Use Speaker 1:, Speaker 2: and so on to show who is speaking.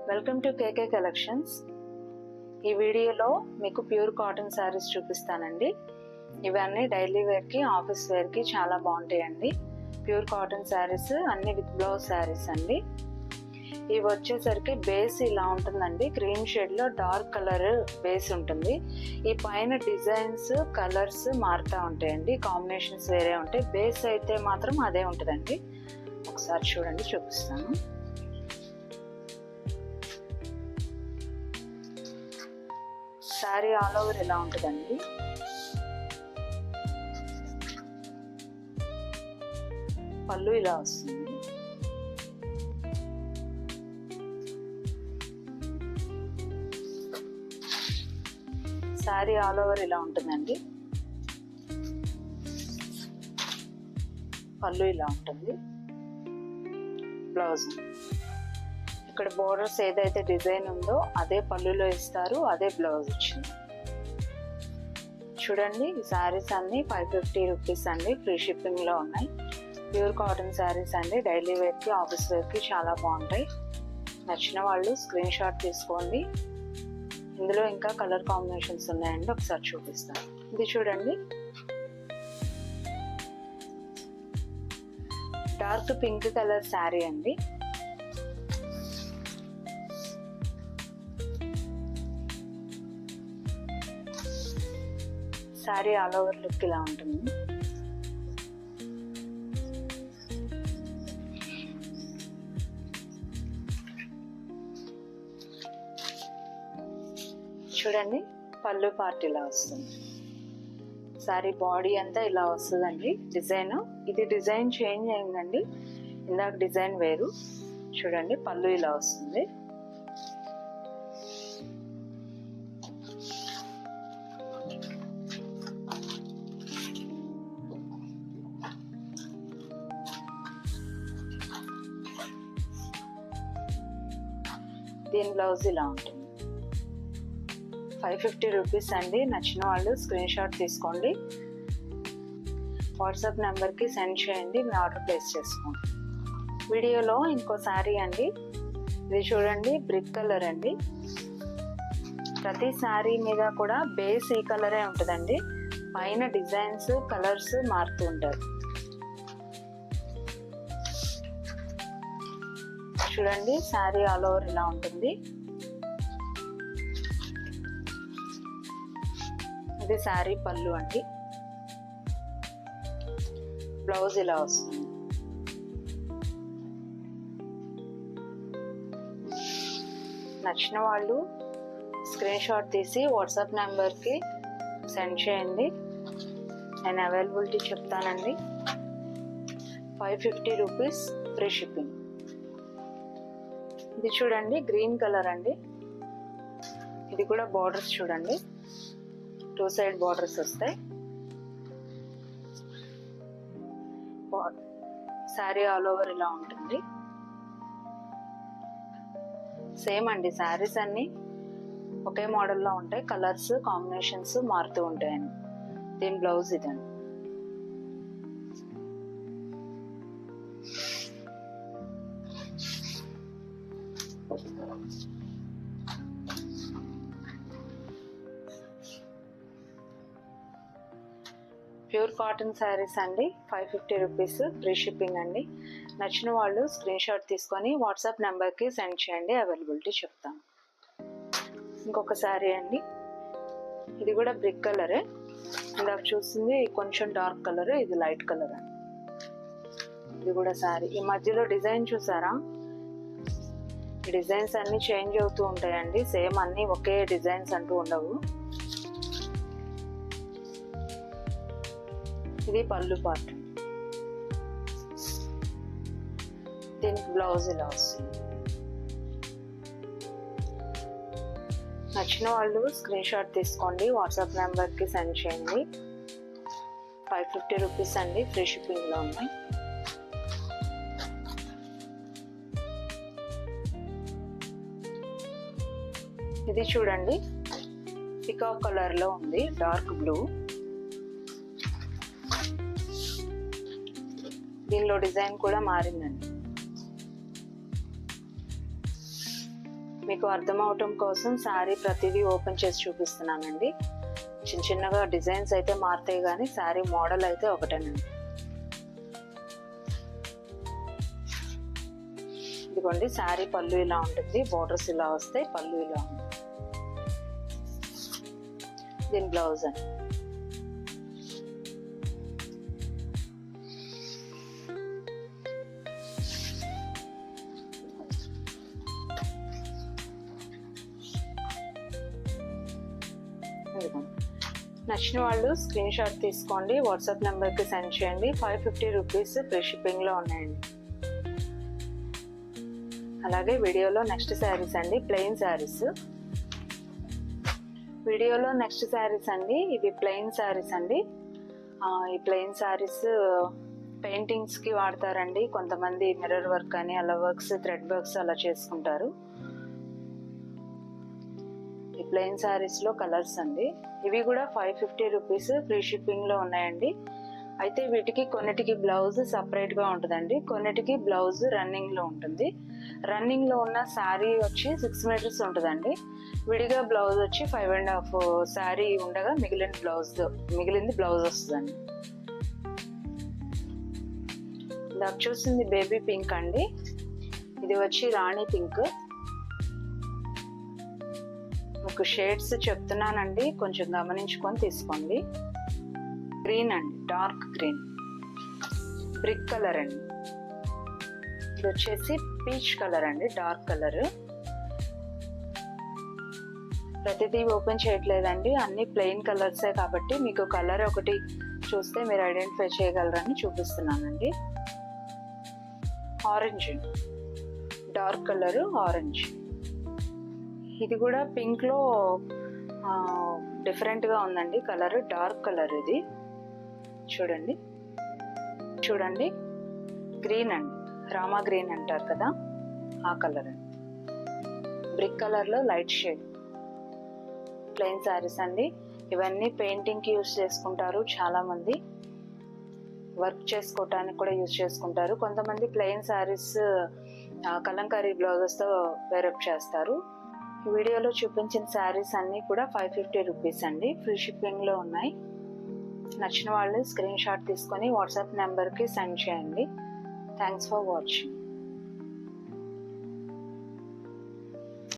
Speaker 1: Welcome to KK collections. ఈ వీడియోలో మీకు ప్యూర్ కాటన్ శారీస్ చూపిస్తానండి. ఇవన్నీ డైలీ వేర్కి, ఆఫీస్ వేర్కి చాలా బాగుంటాయండి. ప్యూర్ కాటన్ శారీస్ అన్ని విత్ బ్లౌజ్ శారీస్ అండి. ఇవి వచ్చేసరికి బేస్ ఇలా ఉంటుందండి. క్రీమ్ షేడ్లో డార్క్ కలర్ బేస్ ఉంటుంది. ఈ పైన డిజైన్స్, కలర్స్ మారుతూ ఉంటాయండి. కాంబినేషన్స్ వేరే ఉంటాయి. బేస్ అయితే మాత్రం అదే ఉంటుందండి. ఒకసారి చూడండి, చూపిస్తాను. శారీ ఆల్ ఓవర్ ఇలా ఉంటుందండి. పళ్ళు ఇలా వస్తుంది. శారీ ఆల్ ఓవర్ ఇలా ఉంటుందండి. పళ్ళు ఇలా ఉంటుంది. బ్లౌజ్ ఇక్కడ బోర్డర్స్ ఏదైతే డిజైన్ ఉందో అదే పళ్ళులో ఇస్తారు, అదే బ్లౌజ్ వచ్చింది. చూడండి, ఈ శారీస్ అన్ని 550 రూపీస్ అండి. ఫ్రీ షిప్పింగ్లో ఉన్నాయి. ప్యూర్ కాటన్ శారీస్ అండి. డైలీ వేర్కి, ఆఫీస్ వేర్కి చాలా బాగుంటాయి. నచ్చిన వాళ్ళు స్క్రీన్ షాట్ తీసుకోండి. ఇందులో ఇంకా కలర్ కాంబినేషన్స్ ఉన్నాయండి, ఒకసారి చూపిస్తాను. ఇది చూడండి, డార్క్ పింక్ కలర్ శారీ అండి. శారీ ఆల్ ఓవర్ లుక్ ఇలా ఉంటుంది. చూడండి, పళ్ళు పార్ట్ ఇలా వస్తుంది. శారీ బాడీ అంతా ఇలా వస్తుందండి. డిజైన్ ఇది డిజైన్ చేంజ్ అయిందండి. ఇందాక డిజైన్ వేరు. చూడండి, పళ్ళు ఇలా వస్తుంది. దీని బ్లౌజ్ ఇలా ఉంటుంది. 550 రూపీస్ అండి. నచ్చిన వాళ్ళు స్క్రీన్ షాట్ తీసుకోండి. వాట్సాప్ నెంబర్కి సెండ్ చేయండి, మీ ఆర్డర్ ప్లేస్ చేసుకోండి. వీడియోలో ఇంకో శారీ అండి. ఇది చూడండి, బ్రిక్ కలర్ అండి. ప్రతి శారీ మీద కూడా బేస్ ఈ కలరే ఉంటుందండి. పైన డిజైన్స్, కలర్స్ మారుతూ ఉంటారు. చూడండి, శారీ ఆల్ ఓవర్ ఇలా ఉంటుంది. ఇది శారీ పళ్ళు అండి. బ్లౌజ్ ఇలా వస్తుంది. నచ్చిన వాళ్ళు స్క్రీన్ షాట్ తీసి వాట్సాప్ నెంబర్కి సెండ్ చేయండి. నేను అవైలబిలిటీ చెప్తానండి. 550 రూపీస్ ఫ్రీ షిప్పింగ్. ఇది చూడండి, గ్రీన్ కలర్ అండి. ఇది కూడా బార్డర్స్ చూడండి, 2 సైడ్ బార్డర్స్ వస్తాయి. శారీ ఆల్ ఓవర్ ఇలా ఉంటుంది. సేమ్ అండి, శారీస్ అన్ని ఒకే మోడల్లో ఉంటాయి. కలర్స్, కాంబినేషన్స్ మారుతూ ఉంటాయండి. దీని బ్లౌజ్ ఇదండి. ప్యూర్ కాటన్ శారీస్ అండి. 550 రూపీస్ ఫ్రీ షిప్పింగ్ అండి. నచ్చిన వాళ్ళు స్క్రీన్ షాట్ తీసుకొని వాట్సాప్ నెంబర్కి సెండ్ చేయండి, అవైలబిలిటీ చెప్తాను. ఇంకొక శారీ అండి. ఇది కూడా బ్రిక్ కలరే. ఇందాక చూస్తుంది కొంచెం డార్క్ కలర్, ఇది లైట్ కలర్ అండి. ఇది కూడా శారీ. ఈ మధ్యలో డిజైన్ చూసారా? ఈ డిజైన్స్ అన్ని చేంజ్ అవుతూ ఉంటాయండి. సేమ్ అన్ని ఒకే డిజైన్స్ అంటూ ఉండవు. ఇది పళ్ళు పార్ట్. దీనికి బ్లౌజ్ ఇలా వస్తుంది. నచ్చిన వాళ్ళు స్క్రీన్ షాట్ తీసుకోండి, వాట్సాప్ నెంబర్కి సెండ్ చేయండి. 550 రూపీస్ అండి. ఫ్రీ షిప్పింగ్లో ఉన్నాయి. ఇది చూడండి, పికాక్ కలర్లో ఉంది, డార్క్ బ్లూ. దీనిలో డిజైన్ కూడా మారిందండి. మీకు అర్థం అవటం కోసం శారీ ప్రతిదీ ఓపెన్ చేసి చూపిస్తున్నానండి. చిన్న చిన్నగా డిజైన్స్ అయితే మారుతాయి కానీ శారీ మోడల్ అయితే ఒకటేనండి. ఇదిగోండి శారీ పళ్ళు ఇలా ఉంటుంది, బోర్డర్స్ ఇలా వస్తాయి, పళ్ళు ఇలా ఉంటుంది. దీని బ్లౌజ్ అండి. నచ్చిన వాళ్ళు స్క్రీన్ షాట్ తీసుకోండి, వాట్సాప్ నెంబర్కి సెండ్ చేయండి. 550 రూపీస్ ఫ్రీ షిప్పింగ్లో ఉన్నాయండి. అలాగే వీడియోలో నెక్స్ట్ శారీస్ అండి, ప్లెయిన్ శారీస్. వీడియోలో నెక్స్ట్ శారీస్ అండి, ఇవి ప్లెయిన్ శారీస్ అండి. ఈ ప్లెయిన్ శారీస్ పెయింటింగ్స్కి వాడతారండి. కొంతమంది మిర్రర్ వర్క్ అని అలా వర్క్స్, థ్రెడ్ వర్క్స్ అలా చేసుకుంటారు. ఈ ప్లెయిన్ శారీస్లో కలర్స్ అండి. ఇవి కూడా 550 రూపీస్ ఫ్రీ షిప్పింగ్లో ఉన్నాయండి. అయితే వీటికి కొన్నిటికి బ్లౌజ్ సపరేట్గా ఉంటుందండి, కొన్నిటికి బ్లౌజ్ రన్నింగ్లో ఉంటుంది. రన్నింగ్లో ఉన్న శారీ వచ్చి 6 మీటర్స్ ఉంటుందండి. విడిగా బ్లౌజ్ వచ్చి 5.5 శారీ ఉండగా మిగిలింది బ్లౌజ్ వస్తుందండి. నాకు చూసింది బేబీ పింక్ అండి. ఇది వచ్చి రాణి పింక్. మీకు షేడ్స్ చెప్తున్నానండి, కొంచెం గమనించుకొని తీసుకోండి. గ్రీన్ అండి, డార్క్ గ్రీన్. బ్రిక్ కలర్ అండి. ఇది వచ్చేసి పీచ్ కలర్ అండి, డార్క్ కలర్. ప్రతిదీ ఓపెన్ చేయట్లేదండి, అన్ని ప్లెయిన్ కలర్సే కాబట్టి మీకు కలర్ ఒకటి చూస్తే మీరు ఐడెంటిఫై చేయగలరని చూపిస్తున్నానండి. Orange, dark colour orange. ఇది కూడా పింక్లో డిఫరెంట్గా ఉందండి కలర్, డార్క్ కలర్. ఇది చూడండి గ్రీన్ అండి, రామా గ్రీన్ అంటారు కదా, ఆ కలర్ అండి. బ్రిక్ కలర్లో లైట్ షేడ్. ప్లెయిన్ శారీస్ అండి. ఇవన్నీ పెయింటింగ్కి యూజ్ చేసుకుంటారు, చాలామంది వర్క్ చేసుకోవటానికి కూడా యూజ్ చేసుకుంటారు. కొంతమంది ప్లెయిన్ శారీస్ కలంకారీ బ్లౌజెస్తో వేరప్ చేస్తారు. వీడియోలో చూపించిన శారీస్ అన్నీ కూడా 550 రూపీస్ అండి, ఫ్రీ షిప్పింగ్లో ఉన్నాయి. నచ్చిన వాళ్ళు స్క్రీన్ షాట్ తీసుకొని వాట్సాప్ నెంబర్కి సెండ్ చేయండి. Thanks for watching.